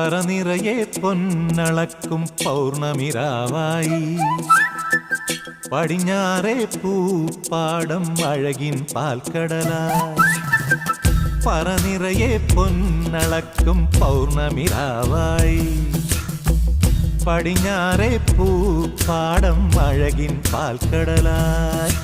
പറനിറയെ പൊന്നളക്കും പൗർണമിരാവായി പടിഞ്ഞാറേ പൂപ്പാടം അഴകിൻ പാൽക്കടലായി പറനിറയെ പൊന്നളക്കും പൗർണമിരാവായി പടിഞ്ഞാറേ പൂപ്പാടം അഴകിൻ പാൽക്കടലായി